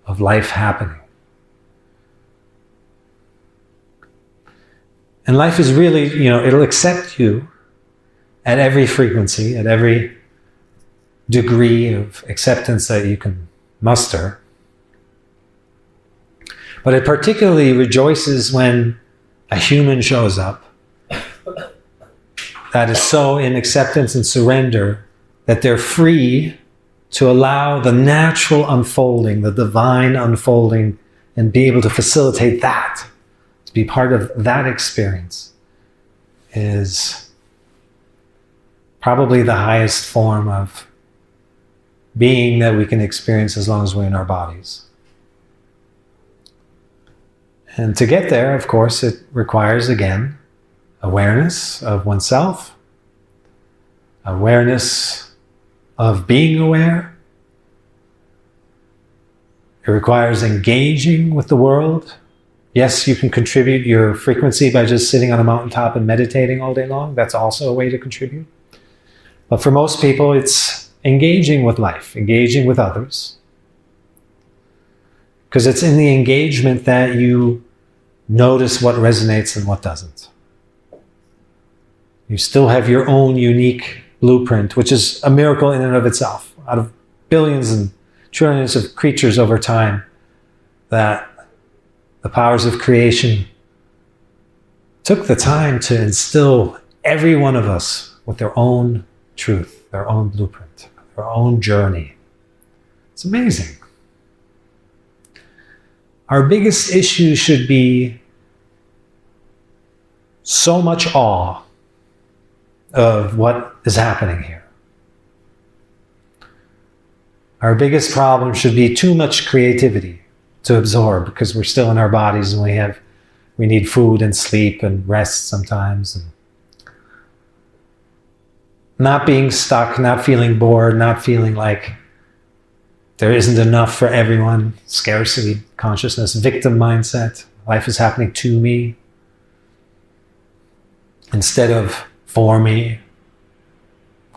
of life happening. And life is really, it'll accept you at every frequency, at every degree of acceptance that you can muster. But it particularly rejoices when a human shows up that is so in acceptance and surrender that they're free to allow the natural unfolding, the divine unfolding, and be able to facilitate that, to be part of that experience, is probably the highest form of being that we can experience as long as we're in our bodies. And to get there, of course, it requires, again, awareness of oneself, awareness of being aware. It requires engaging with the world. Yes, you can contribute your frequency by just sitting on a mountaintop and meditating all day long. That's also a way to contribute. But for most people, it's engaging with life, engaging with others. Because it's in the engagement that you notice what resonates and what doesn't. You still have your own unique blueprint, which is a miracle in and of itself. Out of billions and trillions of creatures over time, that the powers of creation took the time to instill every one of us with their own truth, their own blueprint, their own journey. It's amazing. Our biggest issue should be so much awe of what is happening here. Our biggest problem should be too much creativity to absorb, because we're still in our bodies and we need food and sleep and rest sometimes. And not being stuck, not feeling bored, not feeling like there isn't enough for everyone, scarcity consciousness, victim mindset, life is happening to me instead of for me,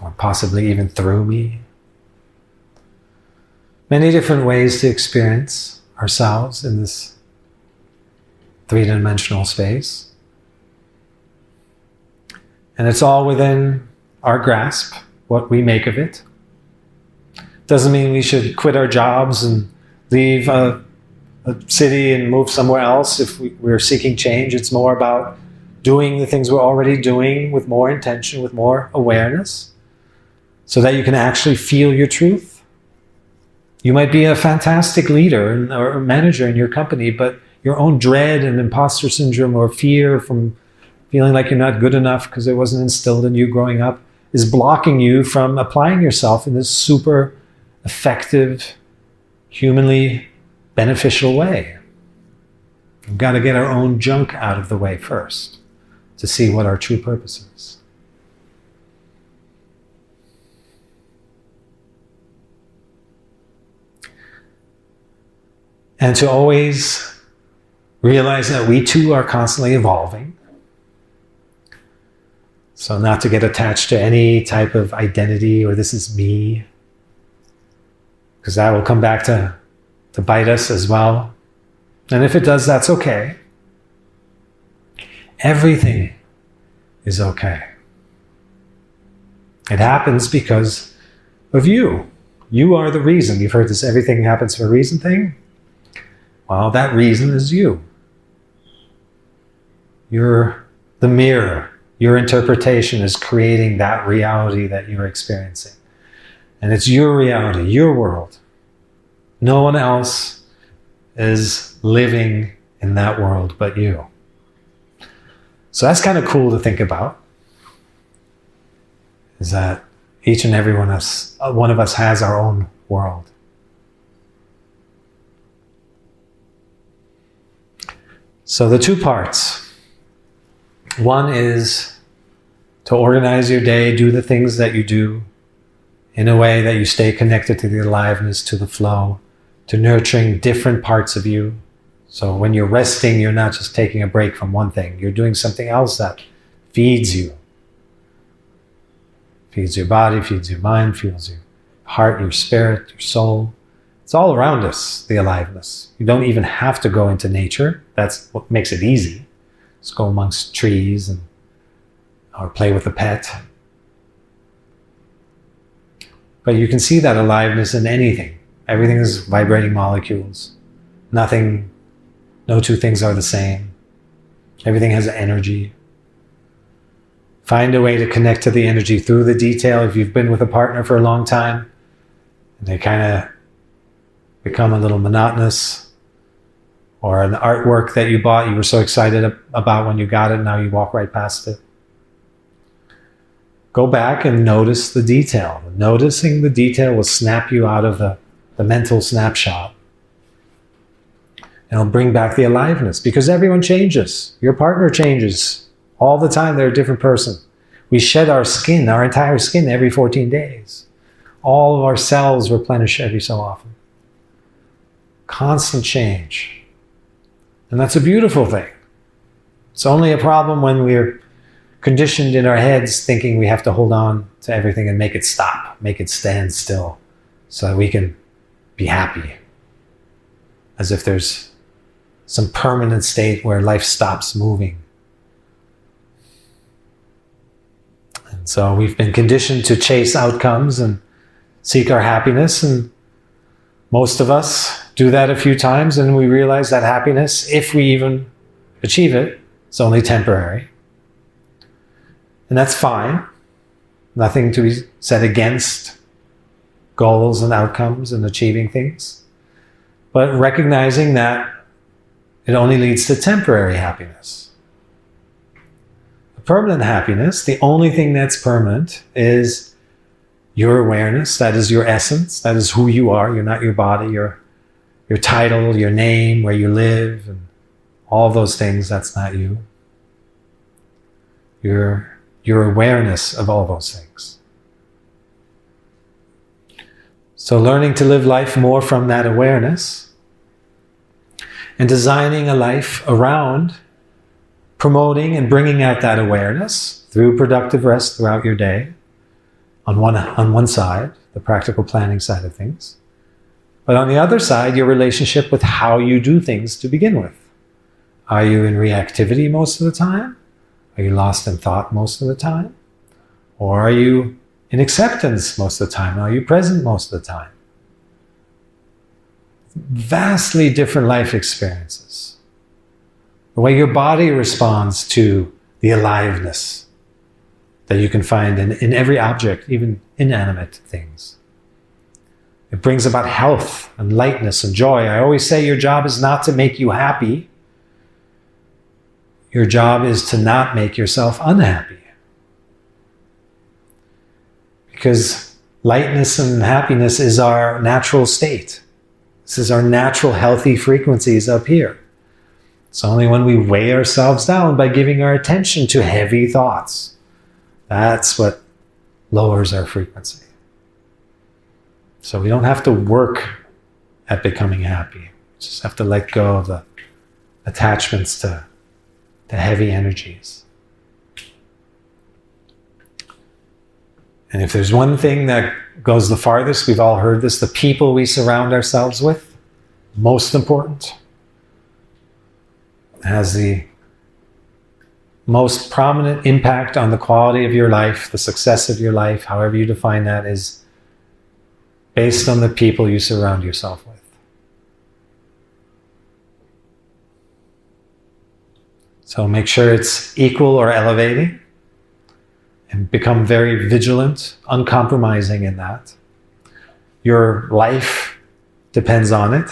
or possibly even through me. Many different ways to experience ourselves in this three-dimensional space. And it's all within our grasp, what we make of it. Doesn't mean we should quit our jobs and leave a city and move somewhere else if we're seeking change. It's more about doing the things we're already doing with more intention, with more awareness, so that you can actually feel your truth. You might be a fantastic leader or a manager in your company, but your own dread and imposter syndrome or fear from feeling like you're not good enough because it wasn't instilled in you growing up is blocking you from applying yourself in this super effective, humanly beneficial way. We've got to get our own junk out of the way first to see what our true purpose is. And to always realize that we too are constantly evolving. So not to get attached to any type of identity or this is me, because that will come back to bite us as well. And if it does, that's okay. Everything is okay. It happens because of you. You are the reason. You've heard this everything happens for a reason thing. Well, that reason is you. You're the mirror. Your interpretation is creating that reality that you're experiencing. And it's your reality, your world. No one else is living in that world but you. So that's kind of cool to think about. Is that each and every one of us has our own world. So the two parts. One is to organize your day, do the things that you do in a way that you stay connected to the aliveness, to the flow, to nurturing different parts of you. So when you're resting, you're not just taking a break from one thing. You're doing something else that feeds you. Feeds your body, feeds your mind, feeds your heart, your spirit, your soul. It's all around us, the aliveness. You don't even have to go into nature. That's what makes it easy. Just go amongst trees or play with a pet. But you can see that aliveness in anything. Everything is vibrating molecules. No two things are the same. Everything has energy. Find a way to connect to the energy through the detail. If you've been with a partner for a long time, and they kind of become a little monotonous, or an artwork that you bought, you were so excited about when you got it, now you walk right past it. Go back and notice the detail. Noticing the detail will snap you out of the mental snapshot. And it'll bring back the aliveness, because everyone changes. Your partner changes all the time. They're a different person. We shed our skin, our entire skin, every 14 days. All of our cells replenish every so often. Constant change. And that's a beautiful thing. It's only a problem when we're conditioned in our heads thinking we have to hold on to everything and make it stop, make it stand still, so that we can be happy. As if there's some permanent state where life stops moving. And so we've been conditioned to chase outcomes and seek our happiness, and most of us do that a few times, and we realize that happiness, if we even achieve it, is only temporary. And that's fine. Nothing to be said against goals and outcomes and achieving things. But recognizing that it only leads to temporary happiness. The permanent happiness, the only thing that's permanent, is your awareness. That is your essence. That is who you are. You're not your body, your title, your name, where you live, and all those things. That's not you. Your awareness of all those things. So learning to live life more from that awareness, and designing a life around promoting and bringing out that awareness through productive rest throughout your day, on one side, the practical planning side of things. But on the other side, your relationship with how you do things to begin with. Are you in reactivity most of the time? Are you lost in thought most of the time? Or are you in acceptance most of the time? Are you present most of the time? Vastly different life experiences. The way your body responds to the aliveness that you can find in every object, even inanimate things. It brings about health and lightness and joy. I always say your job is not to make you happy. Your job is to not make yourself unhappy. Because lightness and happiness is our natural state. This is our natural healthy frequencies up here. It's only when we weigh ourselves down by giving our attention to heavy thoughts. That's what lowers our frequency. So we don't have to work at becoming happy. We just have to let go of the attachments to heavy energies. And if there's one thing that goes the farthest, we've all heard this, the people we surround ourselves with, most important, has the most prominent impact on the quality of your life, the success of your life, however you define that, is based on the people you surround yourself with. So make sure it's equal or elevating, and become very vigilant, uncompromising in that. Your life depends on it.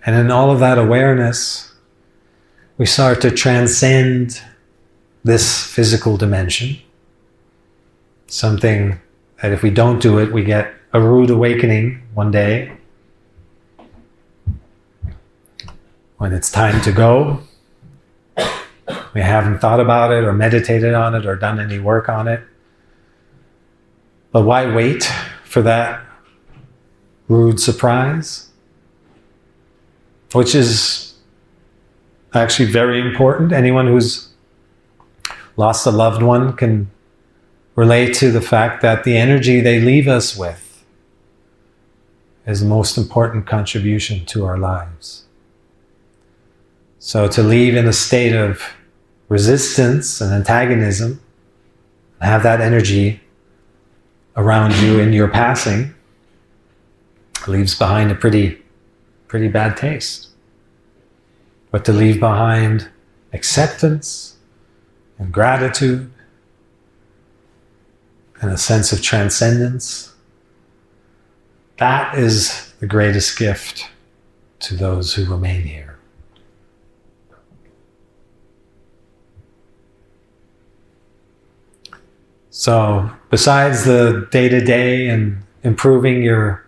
And in all of that awareness, we start to transcend this physical dimension. Something that if we don't do it, we get a rude awakening one day. When it's time to go, we haven't thought about it or meditated on it or done any work on it. But why wait for that rude surprise? Which is actually very important. Anyone who's lost a loved one can relate to the fact that the energy they leave us with is the most important contribution to our lives. So to leave in a state of resistance and antagonism, and have that energy around you in your passing, leaves behind a pretty bad taste. But to leave behind acceptance and gratitude and a sense of transcendence, that is the greatest gift to those who remain here. So, besides the day-to-day and improving your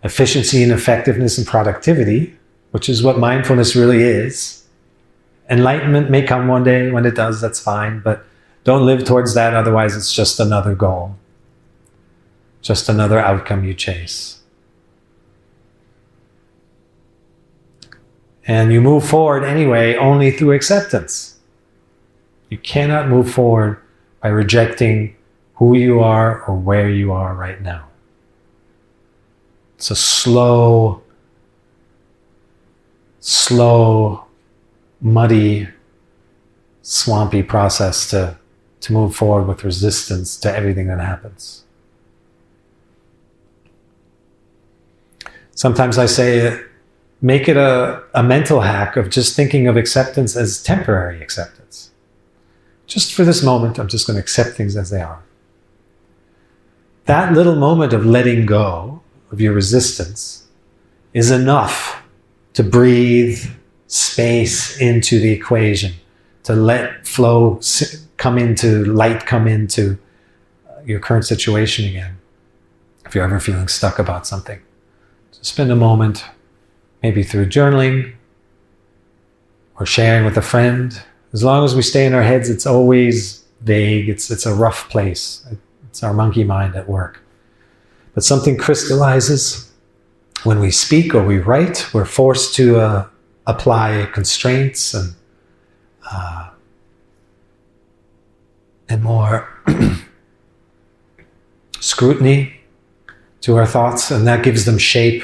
efficiency and effectiveness and productivity, which is what mindfulness really is, enlightenment may come one day. When it does, that's fine, but don't live towards that, otherwise it's just another goal, just another outcome you chase. And you move forward anyway only through acceptance. You cannot move forward by rejecting who you are or where you are right now. It's a slow, muddy, swampy process to move forward with resistance to everything that happens. Sometimes I say, make it a mental hack of just thinking of acceptance as temporary acceptance. Just for this moment, I'm just going to accept things as they are. That little moment of letting go of your resistance is enough to breathe space into the equation, to let flow come into, light come into your current situation again. If you're ever feeling stuck about something, just spend a moment, maybe through journaling or sharing with a friend. As long as we stay in our heads, it's always vague. It's a rough place. It's our monkey mind at work. But something crystallizes when we speak or we write. We're forced to apply constraints and and more scrutiny to our thoughts, and that gives them shape.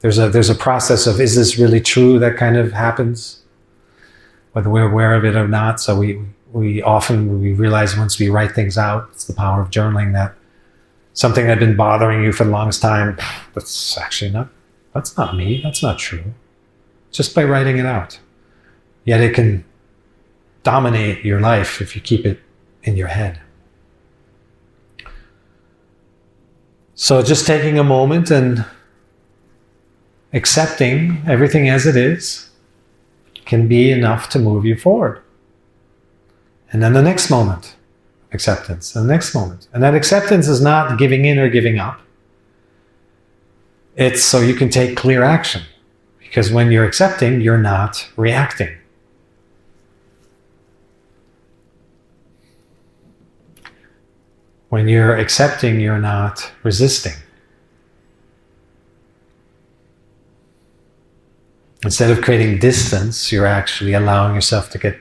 There's a process of, is this really true, that kind of happens, whether we're aware of it or not. So we often realize once we write things out, it's the power of journaling, that something that had been bothering you for the longest time, that's not me, that's not true. Just by writing it out. Yet it can dominate your life if you keep it in your head. So just taking a moment and accepting everything as it is can be enough to move you forward. And then the next moment, acceptance, and the next moment. And that acceptance is not giving in or giving up. It's so you can take clear action. Because when you're accepting, you're not reacting. When you're accepting, you're not resisting. Instead of creating distance, you're actually allowing yourself to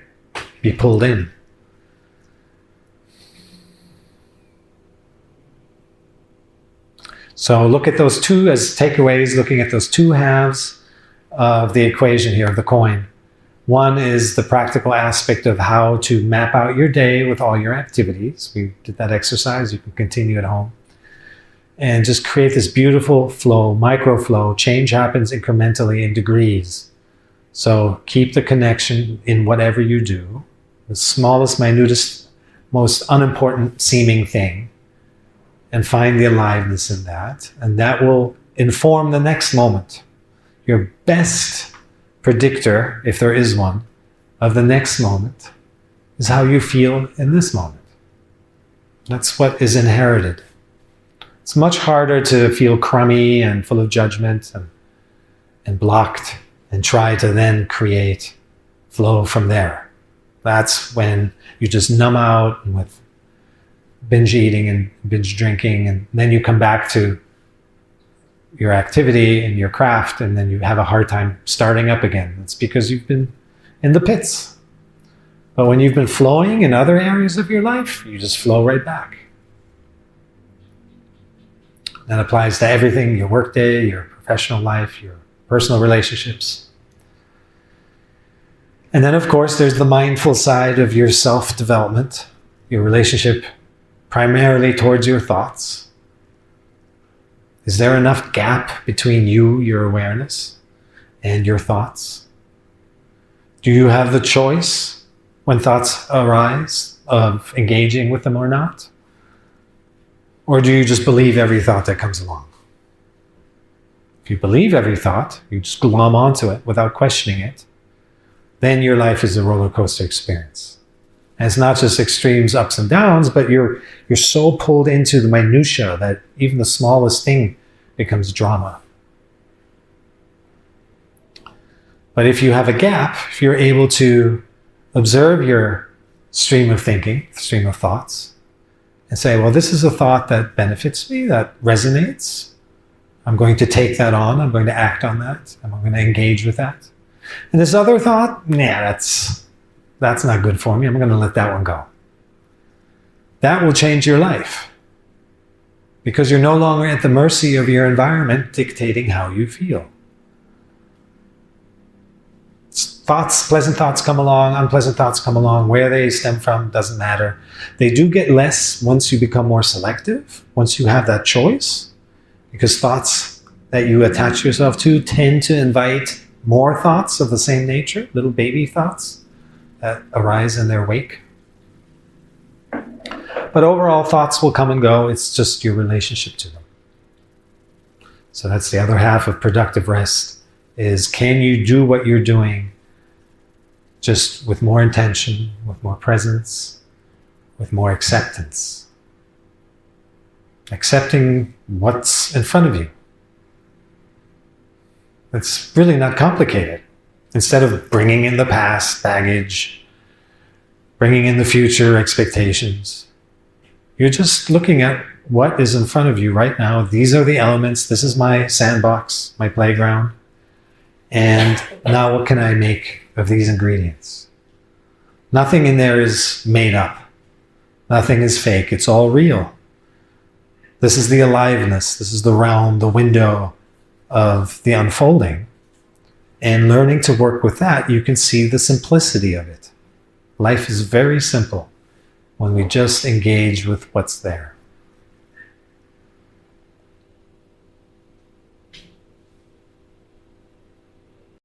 be pulled in. So look at those two as takeaways, looking at those two halves of the equation here, of the coin. One is the practical aspect of how to map out your day with all your activities. We did that exercise. You can continue at home. And just create this beautiful flow, micro flow. Change happens incrementally in degrees. So keep the connection in whatever you do. The smallest, minutest, most unimportant seeming thing. And find the aliveness in that. And that will inform the next moment. Your best predictor, if there is one, of the next moment is how you feel in this moment. That's what is inherited. It's much harder to feel crummy and full of judgment and blocked and try to then create flow from there. That's when you just numb out and with binge eating and binge drinking, and then you come back to your activity and your craft, and then you have a hard time starting up again. It's because you've been in the pits. But when you've been flowing in other areas of your life, you just flow right back. That applies to everything, your workday, your professional life, your personal relationships. And then, of course, there's the mindful side of your self-development, your relationship primarily towards your thoughts. Is there enough gap between you, your awareness, and your thoughts? Do you have the choice when thoughts arise of engaging with them or not? Or do you just believe every thought that comes along? If you believe every thought, you just glom onto it without questioning it, then your life is a roller coaster experience. And it's not just extremes, ups and downs, but you're so pulled into the minutia that even the smallest thing becomes drama. But if you have a gap, if you're able to observe your stream of thinking, stream of thoughts, and say, well, this is a thought that benefits me, that resonates. I'm going to take that on. I'm going to act on that. I'm going to engage with that. And this other thought, that's not good for me. I'm going to let that one go. That will change your life. Because you're no longer at the mercy of your environment dictating how you feel. Thoughts, pleasant thoughts come along, unpleasant thoughts come along. Where they stem from doesn't matter. They do get less once you become more selective, once you have that choice. Because thoughts that you attach yourself to tend to invite more thoughts of the same nature, little baby thoughts that arise in their wake. But overall, thoughts will come and go. It's just your relationship to them. So that's the other half of productive rest, is can you do what you're doing just with more intention, with more presence, with more acceptance. Accepting what's in front of you. It's really not complicated. Instead of bringing in the past, baggage, bringing in the future, expectations, you're just looking at what is in front of you right now. These are the elements. This is my sandbox, my playground. And now what can I make of these ingredients? Nothing in there is made up. Nothing is fake. It's all real. This is the aliveness. This is the realm, the window of the unfolding. And learning to work with that, you can see the simplicity of it. Life is very simple when we just engage with what's there.